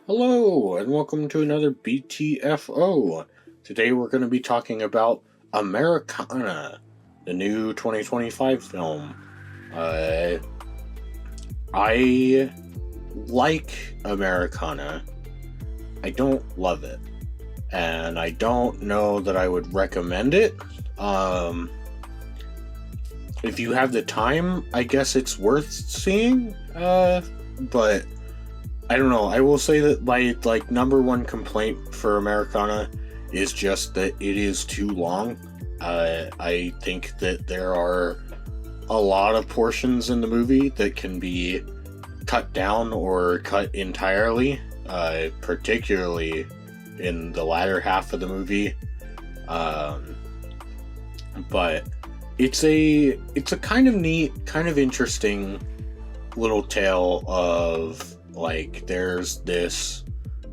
Hello, and welcome to another BTFO. Today we're going to be talking about Americana, the new 2025 film. Uh, I like Americana. I don't love it, and I don't know that I would recommend it. Um, if you have the time, I guess it's worth seeing. But I don't know. I will say that my number one complaint for Americana is just that it is too long. I think that there are a lot of portions in the movie that can be cut down or cut entirely, particularly in the latter half of the movie. Um, but it's a kind of neat, kind of interesting little tale of there's this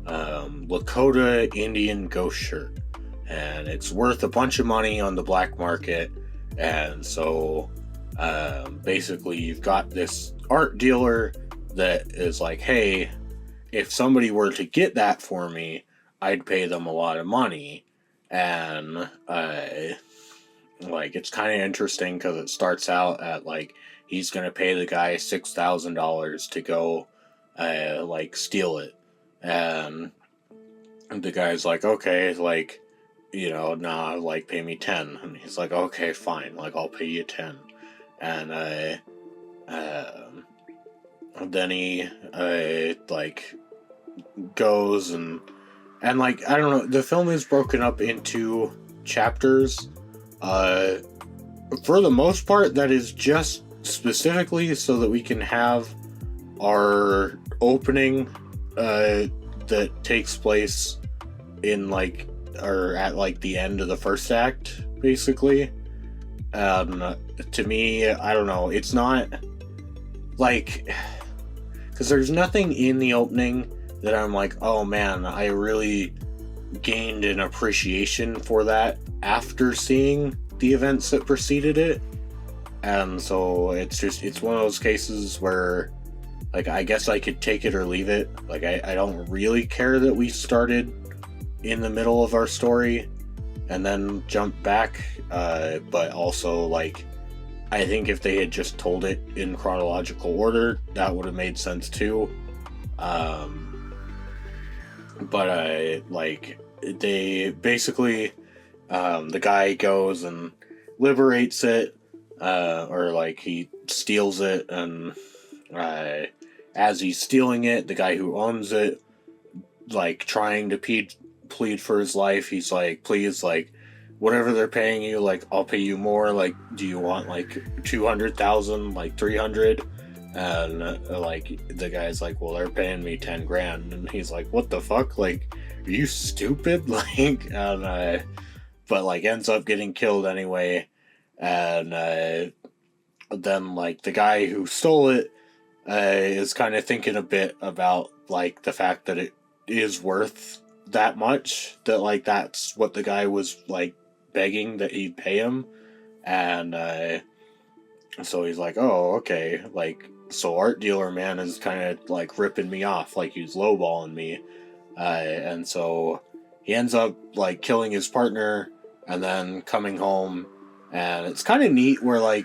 Lakota Indian ghost shirt, and it's worth a bunch of money on the black market. And so basically, you've got this art dealer that is like, hey, if somebody were to get that for me, I'd pay them a lot of money. And it's kind of interesting because it starts out at he's gonna pay the guy $6,000 to go steal it, and the guy's like, okay, nah, pay me 10, and he's like, okay, fine, I'll pay you 10, and then he goes and I don't know, the film is broken up into chapters. For the most part, that is just specifically so that we can have our opening that takes place in or at the end of the first act, basically. To me, I don't know, it's not because there's nothing in the opening that I'm like, oh man, I really gained an appreciation for that after seeing the events that preceded it. And so it's one of those cases where I guess I could take it or leave it. I don't really care that we started in the middle of our story and then jumped back, but also I think if they had just told it in chronological order, that would have made sense too. But they basically, the guy goes and liberates it, or he steals it, and as he's stealing it, the guy who owns it, trying to plead for his life, he's like, please, whatever they're paying you, I'll pay you more, do you want 200,000, 300? And the guy's like, well, they're paying me 10 grand, and he's like, what the fuck, are you stupid? And but ends up getting killed anyway. And then the guy who stole it is kind of thinking a bit about the fact that it is worth that much, that that's what the guy was begging that he'd pay him. And so he's like, oh, okay, so art dealer man is kind of ripping me off, he's lowballing me. And so he ends up killing his partner and then coming home. And it's kind of neat where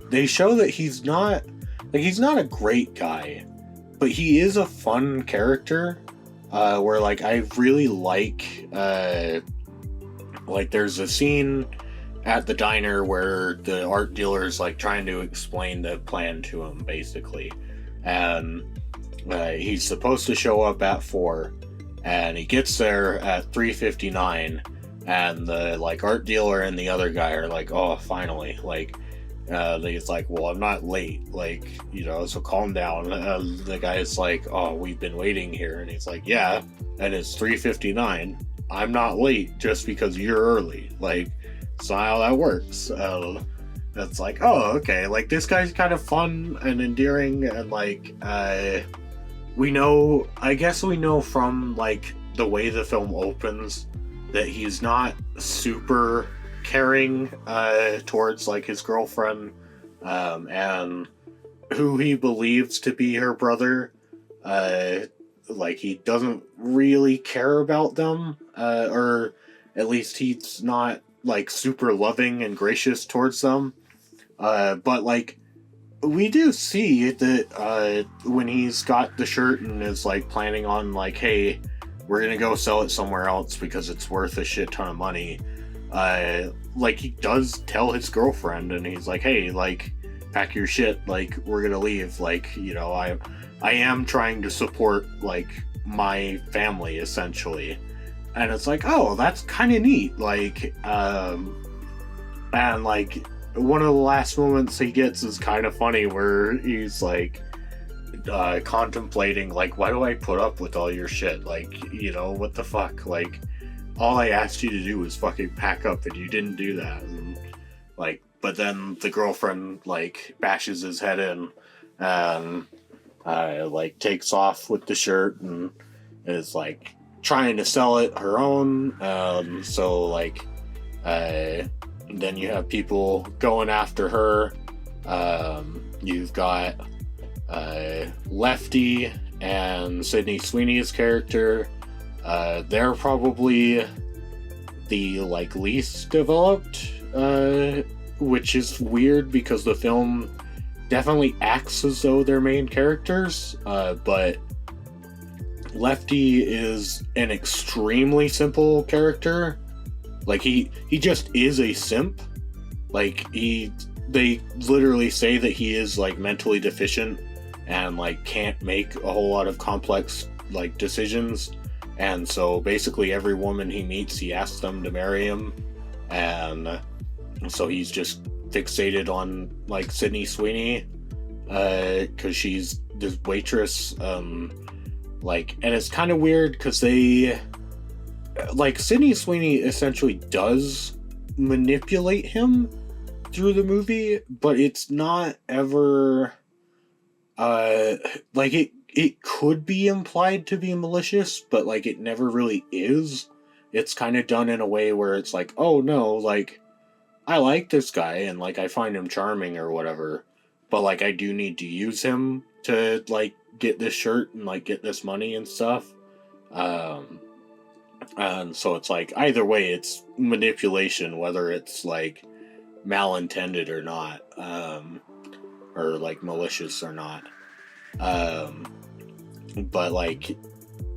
they show that he's not a great guy, but he is a fun character. Where I really there's a scene at the diner where the art dealer's trying to explain the plan to him, basically, and he's supposed to show up at 4, and he gets there at 3:59, and the art dealer and the other guy are like, oh, finally, he's like, well, I'm not late, so calm down. The guy's like, oh, we've been waiting here, and he's like, yeah, and it's 3:59. I'm not late just because you're early. It's not how that works. It's like, oh, okay, this guy's kind of fun and endearing, and I guess we know from the way the film opens that he's not super caring towards his girlfriend, and who he believes to be her brother. like he doesn't really care about them, or at least he's not like super loving and gracious towards them. But like we do see that when he's got the shirt and is like planning on like, hey, we're gonna go sell it somewhere else because it's worth a shit ton of money. Like he does tell his girlfriend, and he's like, hey, like pack your shit, like we're gonna leave. Like, you know, I am trying to support like my family essentially. And it's like, oh, that's kind of neat. Like, and like one of the last moments he gets is kind of funny, where he's like contemplating like, why do I put up with all your shit? Like, you know, what the fuck? Like, all I asked you to do was fucking pack up, and you didn't do that. And like, but then the girlfriend like bashes his head in and like takes off with the shirt and is like trying to sell it her own. So like then you have people going after her. You've got Lefty and Sidney Sweeney's character. They're probably the like least developed, which is weird because the film definitely acts as though they're main characters, but Lefty is an extremely simple character. Like he just is a simp. Like they literally say that he is like mentally deficient and like can't make a whole lot of complex like decisions. And so basically every woman he meets, he asks them to marry him. And so he's just fixated on like Sidney Sweeney, because she's this waitress. Like, and it's kind of weird because they, like, Sidney Sweeney essentially does manipulate him through the movie, but it's not ever, like, it could be implied to be malicious, but, like, it never really is. It's kind of done in a way where it's like, oh, no, like, I like this guy, and, like, I find him charming or whatever, but, like, I do need to use him to, like, get this shirt and, like, get this money and stuff. And so it's, like, either way, it's manipulation, whether it's, like, malintended or not, or, like, malicious or not. But, like,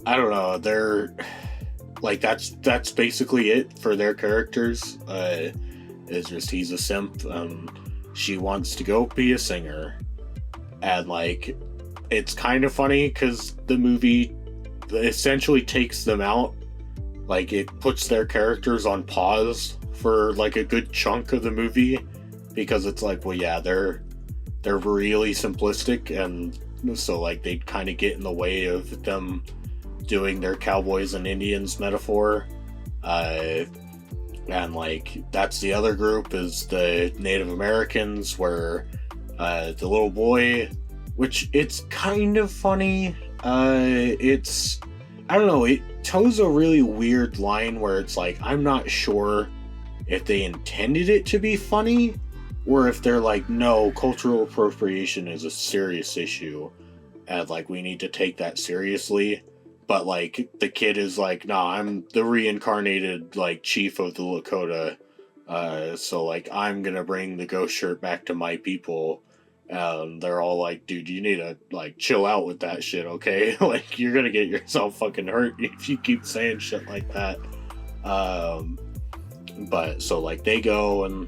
I don't know, they're, like, that's basically it for their characters. It's just he's a simp, she wants to go be a singer, and, like, it's kind of funny because the movie essentially takes them out. Like, it puts their characters on pause for, like, a good chunk of the movie, because it's like, well, yeah, they're really simplistic, and so, like, they kind of get in the way of them doing their cowboys and Indians metaphor. And, like, that's the other group, is the Native Americans, where the little boy, which it's kind of funny. It's, I don't know, it toes a really weird line where it's like, I'm not sure if they intended it to be funny, or if they're like, no, cultural appropriation is a serious issue, and, like, we need to take that seriously. But, like, the kid is like, nah, I'm the reincarnated, like, chief of the Lakota, so, like, I'm gonna bring the ghost shirt back to my people. And they're all like, dude, you need to, like, chill out with that shit, okay? Like, you're gonna get yourself fucking hurt if you keep saying shit like that. But, so, like, they go and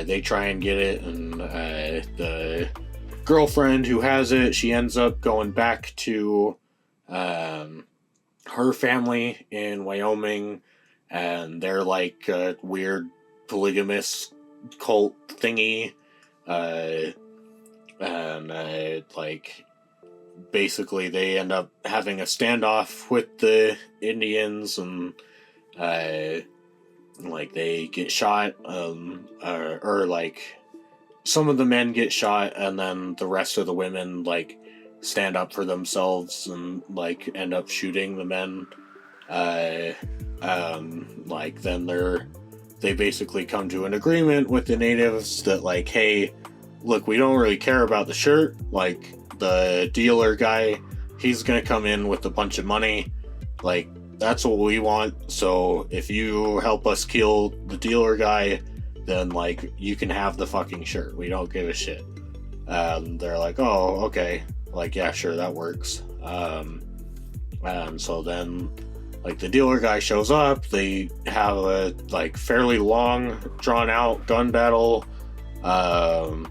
they try and get it, and the girlfriend who has it, she ends up going back to her family in Wyoming, and they're like a weird polygamous cult thingy. And like, basically they end up having a standoff with the Indians, and like, they get shot, or like, some of the men get shot, and then the rest of the women, like, stand up for themselves and, like, end up shooting the men. Like, then they basically come to an agreement with the natives that, like, hey, look, we don't really care about the shirt. Like, the dealer guy he's gonna come in with a bunch of money. Like, that's what we want. So if you help us kill the dealer guy, then like you can have the fucking shirt. We don't give a shit. They're like, oh, okay. Like, yeah, sure, that works. And so then, like, the dealer guy shows up. They have a like fairly long, drawn out gun battle. And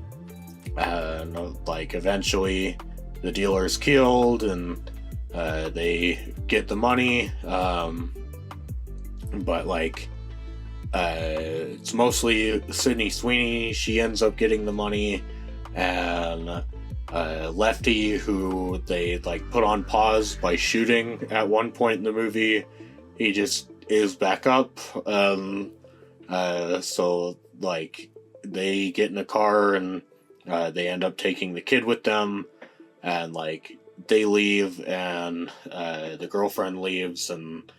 like eventually, the dealer's killed, and they get the money. But like, it's mostly Sidney Sweeney. She ends up getting the money, and Lefty, who they like put on pause by shooting at one point in the movie, he just is back up. So like they get in a car, and they end up taking the kid with them, and like they leave, and the girlfriend leaves, and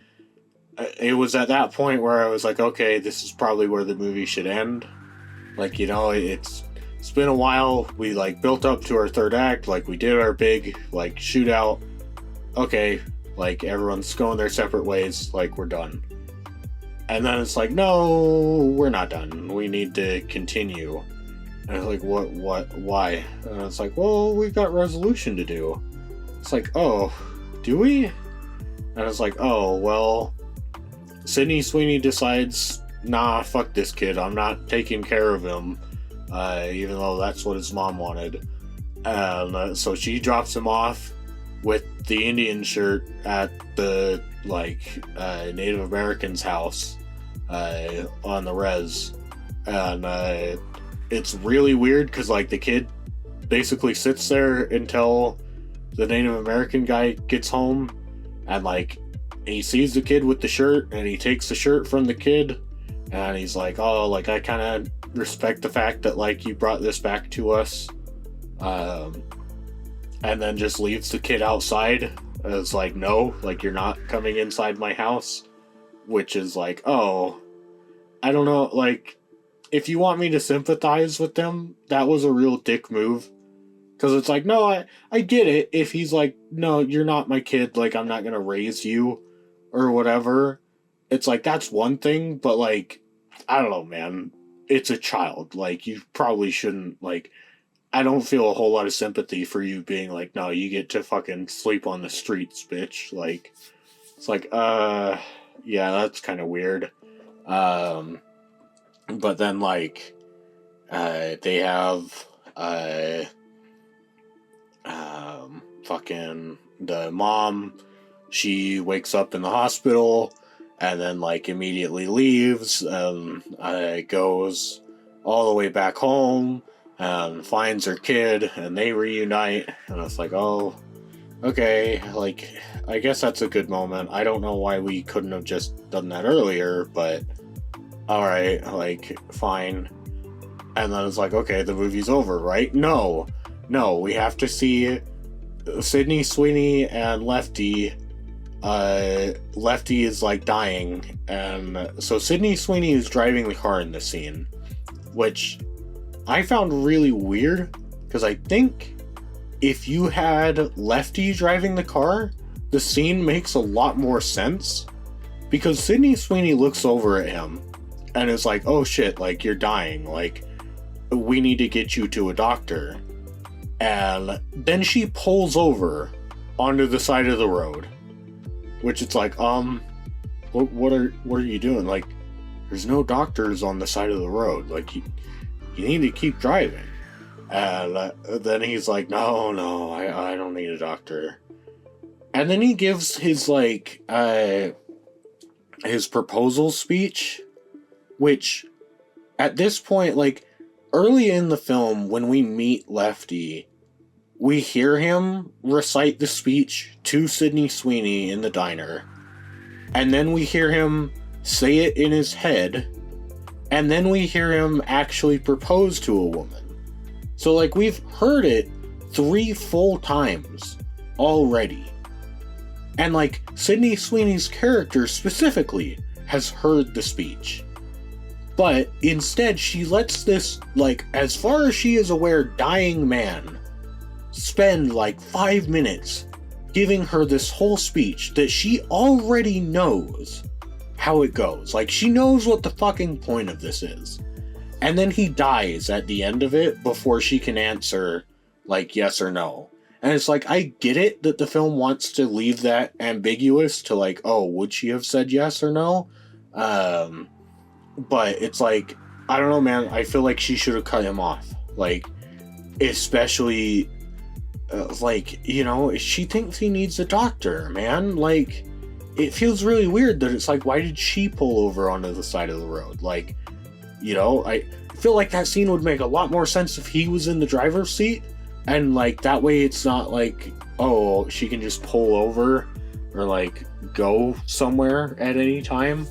it was at that point where I was like, okay, this is probably where the movie should end. Like, you know, it's been a while. We like built up to our third act. Like, we did our big like shootout. Okay, like everyone's going their separate ways. Like, we're done. And then it's like, no, we're not done. We need to continue. And I'm like, what, why? And it's like, well, we've got resolution to do. It's like, oh, do we? And it's like, oh, well, Sidney Sweeney decides, nah, fuck this kid. I'm not taking care of him. Even though that's what his mom wanted. So she drops him off with the Indian shirt at the Native American's house on the res. And it's really weird because like the kid basically sits there until the Native American guy gets home, and like he sees the kid with the shirt, and he takes the shirt from the kid, and he's like, oh, like I kind of respect the fact that like you brought this back to us, and then just leaves the kid outside. It's like, no, like you're not coming inside my house, which is like, oh, I don't know, like if you want me to sympathize with them, that was a real dick move, because it's like, no, I get it if he's like, no, you're not my kid, like I'm not gonna raise you or whatever. It's like, that's one thing, but like, I don't know, man. It's a child. Like, you probably shouldn't, like, I don't feel a whole lot of sympathy for you being like, no, you get to fucking sleep on the streets, bitch. Like, it's like, yeah, that's kind of weird. But then, like, they have, fucking, the mom, she wakes up in the hospital, and then like immediately leaves, goes all the way back home, and finds her kid, and they reunite, and it's like, oh, okay, like I guess that's a good moment. I don't know why we couldn't have just done that earlier, but alright, like fine. And then it's like, okay, the movie's over, right? No, we have to see Sidney Sweeney and Lefty. Lefty is like dying, and so Sidney Sweeney is driving the car in this scene, which I found really weird, because I think if you had Lefty driving the car, the scene makes a lot more sense, because Sidney Sweeney looks over at him and is like, oh shit, like you're dying, like we need to get you to a doctor. And then she pulls over onto the side of the road, which it's like, what are you doing? Like, there's no doctors on the side of the road. Like, you need to keep driving. And then he's like, no, I don't need a doctor. And then he gives his, like, his proposal speech, which, at this point, like, early in the film, when we meet Lefty, we hear him recite the speech to Sidney Sweeney in the diner, and then we hear him say it in his head, and then we hear him actually propose to a woman. So, like, we've heard it 3 full times already. And, like, Sidney Sweeney's character specifically has heard the speech. But instead, she lets this, like, as far as she is aware, dying man spend, like, 5 minutes giving her this whole speech that she already knows how it goes. Like, she knows what the fucking point of this is. And then he dies at the end of it before she can answer, like, yes or no. And it's like, I get it that the film wants to leave that ambiguous to, like, oh, would she have said yes or no? But it's like, I don't know, man. I feel like she should have cut him off. Like, especially, like, you know, she thinks he needs a doctor, man. Like, it feels really weird that it's like, why did she pull over onto the side of the road? Like, you know, I feel like that scene would make a lot more sense if he was in the driver's seat. And, like, that way it's not like, oh, she can just pull over or, like, go somewhere at any time.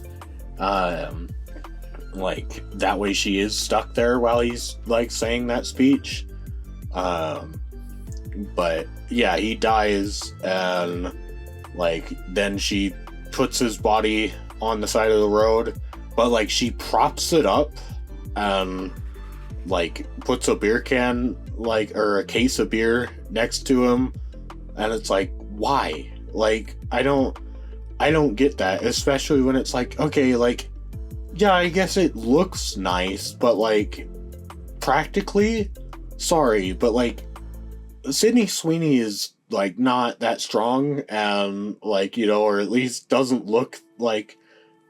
Like, that way she is stuck there while he's, like, saying that speech. But, yeah, he dies, and, like, then she puts his body on the side of the road, but, like, she props it up and, like, puts a beer can, like, or a case of beer next to him, and it's like, why? Like, I don't get that, especially when it's like, okay, like, yeah, I guess it looks nice, but, like, practically, sorry, but, like, Sidney Sweeney is, like, not that strong, and, like, you know, or at least doesn't look like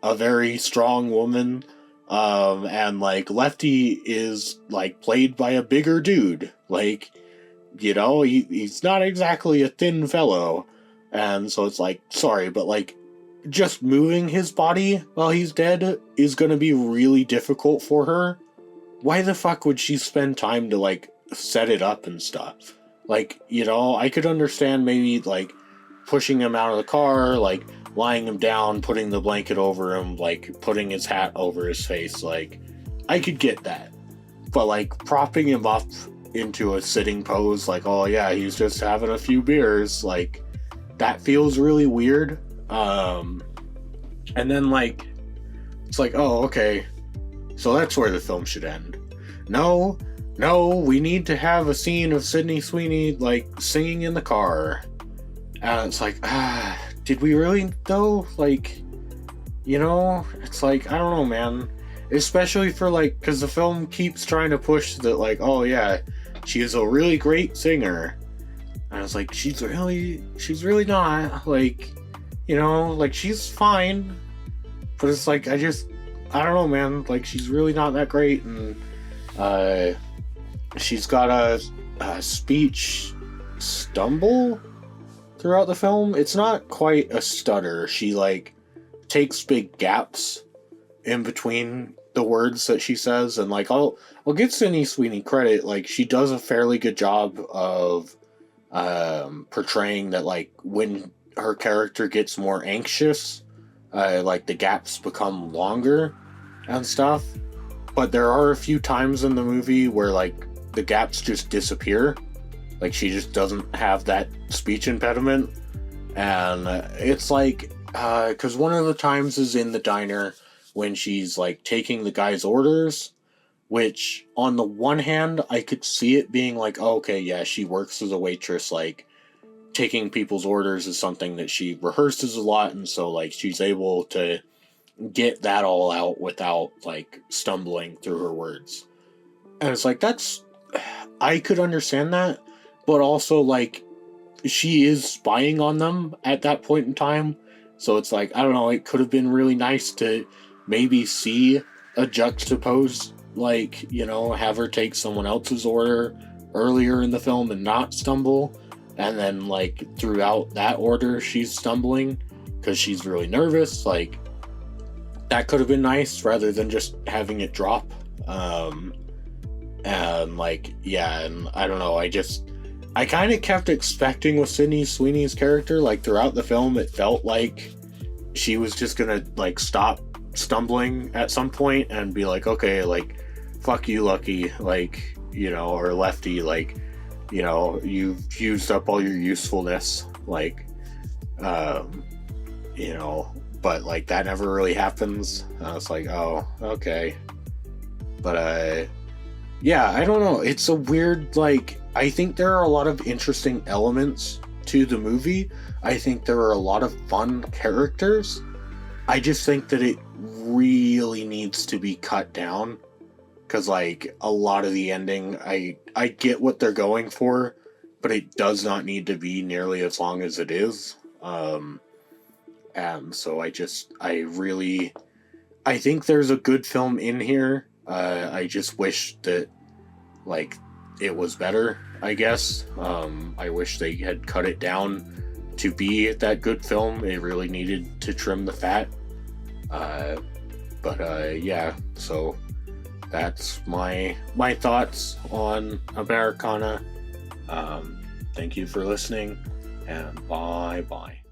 a very strong woman, and, like, Lefty is, like, played by a bigger dude, like, you know, he's not exactly a thin fellow, and so it's like, sorry, but, like, just moving his body while he's dead is gonna be really difficult for her. Why the fuck would she spend time to, like, set it up and stuff? Like, you know, I could understand maybe, like, pushing him out of the car, like, lying him down, putting the blanket over him, like, putting his hat over his face, like, I could get that. But, like, propping him up into a sitting pose, like, oh yeah, he's just having a few beers, like, that feels really weird. And then, like, it's like, oh, okay, so that's where the film should end. No, we need to have a scene of Sidney Sweeney, like, singing in the car. And it's like, did we really, though? Like, you know, it's like, I don't know, man. Especially for, like, because the film keeps trying to push that, like, oh, yeah, she is a really great singer. And it's like, she's really not, like, you know, like, she's fine. But it's like, I don't know, man. Like, she's really not that great. And, she's got a speech stumble throughout the film. It's not quite a stutter. She, like, takes big gaps in between the words that she says, and, like, I'll give Sidney Sweeney credit. Like, she does a fairly good job of portraying that, like, when her character gets more anxious, like, the gaps become longer and stuff. But there are a few times in the movie where, like, the gaps just disappear. Like, she just doesn't have that speech impediment. And it's like, because one of the times is in the diner when she's, like, taking the guy's orders, which, on the one hand, I could see it being like, oh, okay, yeah, she works as a waitress, like, taking people's orders is something that she rehearses a lot, and so, like, she's able to get that all out without, like, stumbling through her words. And it's like, I could understand that, but also, like, she is spying on them at that point in time, so it's like, I don't know, it could have been really nice to maybe see a juxtaposed, like, you know, have her take someone else's order earlier in the film and not stumble, and then, like, throughout that order she's stumbling because she's really nervous. Like, that could have been nice rather than just having it drop. And, like, yeah, and I don't know, I kind of kept expecting with Sidney Sweeney's character, like, throughout the film, it felt like she was just gonna, like, stop stumbling at some point and be like, okay, like, fuck you, Lucky, like, you know, or Lefty, like, you know, you've used up all your usefulness, like, you know, but, like, that never really happens. And I was like, oh, okay. But, yeah, I don't know, it's a weird, like, I think there are a lot of interesting elements to the movie. I think there are a lot of fun characters. I just think that it really needs to be cut down. Because, like, a lot of the ending, I get what they're going for, but it does not need to be nearly as long as it is. And so I think there's a good film in here. I just wish that, like, it was better, I guess. I wish they had cut it down to be that good film. It really needed to trim the fat. Yeah, so that's my thoughts on Americana. Thank you for listening, and bye-bye.